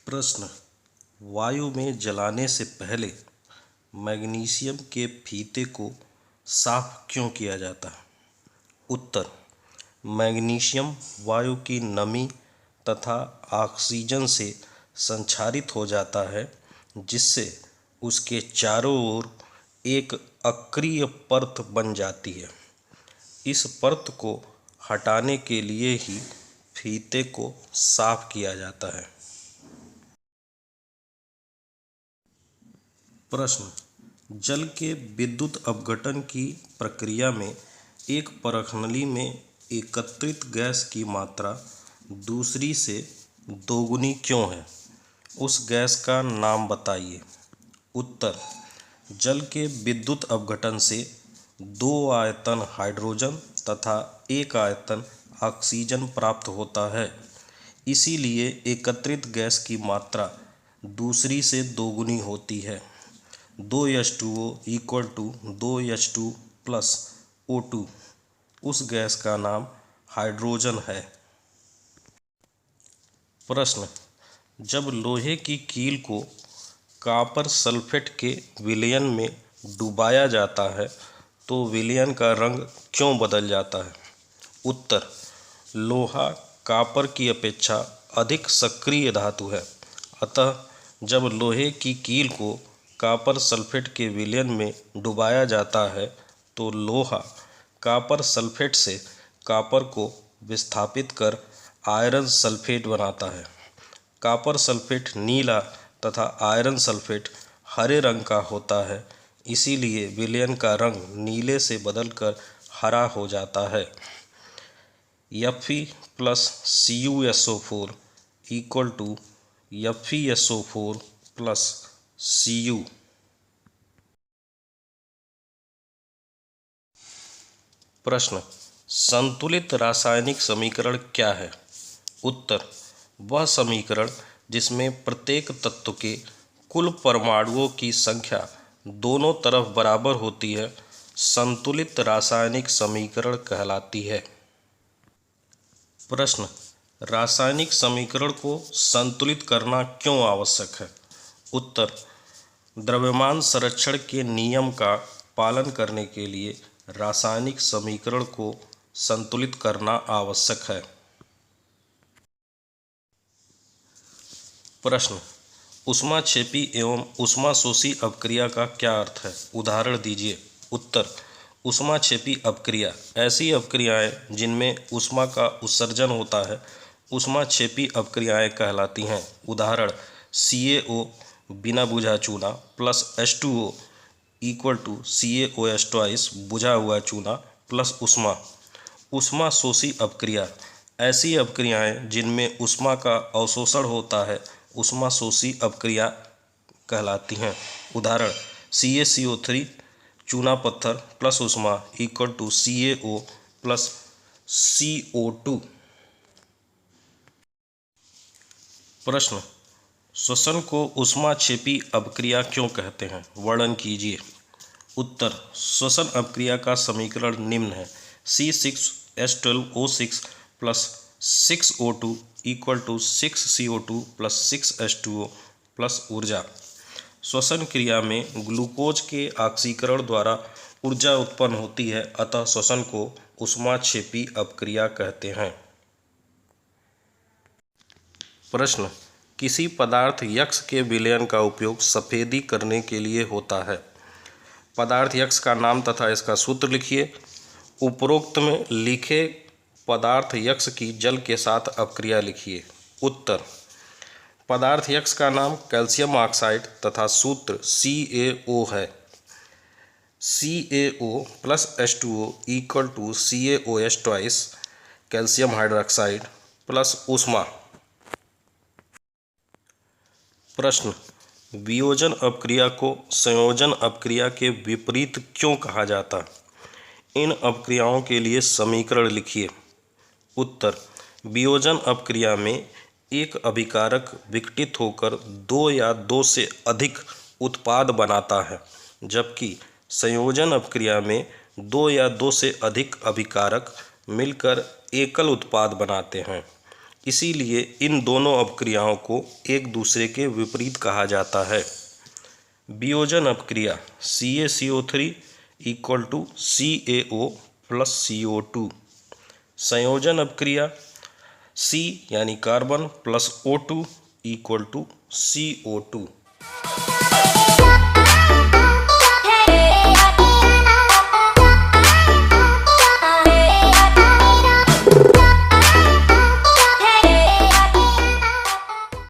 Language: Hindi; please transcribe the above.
प्रश्न। वायु में जलाने से पहले मैग्नीशियम के फीते को साफ क्यों किया जाता है? उत्तर। मैग्नीशियम वायु की नमी तथा ऑक्सीजन से संचारित हो जाता है, जिससे उसके चारों ओर एक अक्रिय परत बन जाती है। इस परत को हटाने के लिए ही फीते को साफ किया जाता है। प्रश्न। जल के विद्युत अपघटन की प्रक्रिया में एक परखनली में एकत्रित गैस की मात्रा दूसरी से दोगुनी क्यों है? उस गैस का नाम बताइए। उत्तर। जल के विद्युत अपघटन से 2 आयतन हाइड्रोजन तथा 1 आयतन ऑक्सीजन प्राप्त होता है, इसीलिए एकत्रित गैस की मात्रा दूसरी से दोगुनी होती है। 2H2O = 2H2 + O2। उस गैस का नाम हाइड्रोजन है। प्रश्न। जब लोहे की कील को कॉपर सल्फेट के विलयन में डुबाया जाता है तो विलयन का रंग क्यों बदल जाता है? उत्तर। लोहा कॉपर की अपेक्षा अधिक सक्रिय धातु है, अतः जब लोहे की कील को कॉपर सल्फेट के विलयन में डुबाया जाता है तो लोहा कॉपर सल्फेट से कॉपर को विस्थापित कर आयरन सल्फेट बनाता है। कॉपर सल्फेट नीला तथा आयरन सल्फेट हरे रंग का होता है, इसीलिए विलयन का रंग नीले से बदलकर हरा हो जाता है। Fe + CuSO4 = FeSO4 + Cu। प्रश्न। संतुलित रासायनिक समीकरण क्या है? उत्तर। वह समीकरण जिसमें प्रत्येक तत्व के कुल परमाणुओं की संख्या दोनों तरफ बराबर होती है, संतुलित रासायनिक समीकरण कहलाती है। प्रश्न। रासायनिक समीकरण को संतुलित करना क्यों आवश्यक है? उत्तर। द्रव्यमान संरक्षण के नियम का पालन करने के लिए रासायनिक समीकरण को संतुलित करना आवश्यक है। प्रश्न। ऊष्माक्षेपी एवं ऊष्माशोषी अपक्रिया का क्या अर्थ है? उदाहरण दीजिए। उत्तर। ऊष्माक्षेपी अपक्रिया ऐसी अपक्रियाएं जिनमें ऊष्मा का उत्सर्जन होता है ऊष्माक्षेपी अपक्रियाएं कहलाती हैं। उदाहरण CaO बिना बुझा चूना + H2O = CaOH2 बुझा हुआ चूना प्लस ऊष्मा। ऊष्माशोषी अपक्रिया ऐसी अपक्रियाएं जिनमें ऊष्मा का अवशोषण होता है ऊष्माशोषी अपक्रिया कहलाती हैं। उदाहरण CaCO3 चूना पत्थर प्लस ऊष्मा = CaO + CO2। प्रश्न। श्वसन को ऊष्माक्षेपी अपक्रिया क्यों कहते हैं? वर्णन कीजिए। उत्तर। श्वसन अपक्रिया का समीकरण निम्न है। C6H12O6 + 6O2 = 6CO2 + 6H2O + ऊर्जा। श्वसन क्रिया में ग्लूकोज के ऑक्सीकरण द्वारा ऊर्जा उत्पन्न होती है, अतः श्वसन को ऊष्माक्षेपी अपक्रिया कहते हैं। प्रश्न। किसी पदार्थ X के विलयन का उपयोग सफेदी करने के लिए होता है। पदार्थ X का नाम तथा इसका सूत्र लिखिए। उपरोक्त में लिखे पदार्थ X की जल के साथ अपक्रिया लिखिए। उत्तर। पदार्थ X का नाम कैल्शियम ऑक्साइड तथा सूत्र CaO है। CaO + H2O = CaOH2 calcium hydroxide plus ऊष्मा। प्रश्न। वियोजन अपक्रिया को संयोजन अपक्रिया के विपरीत क्यों कहा जाता है? इन अपक्रियाओं के लिए समीकरण लिखिए। उत्तर। वियोजन अपक्रिया में एक अभिकारक विघटित होकर 2 या 2 से अधिक उत्पाद बनाता है, जबकि संयोजन अपक्रिया में 2 या 2 से अधिक अभिकारक मिलकर एकल उत्पाद बनाते हैं। इसीलिए इन दोनों अपक्रियाओं को एक दूसरे के विपरीत कहा जाता है। वियोजन अपक्रिया CaCO3 equal to CaO plus CO2। संयोजन अपक्रिया C यानी carbon plus O2 equal to CO2।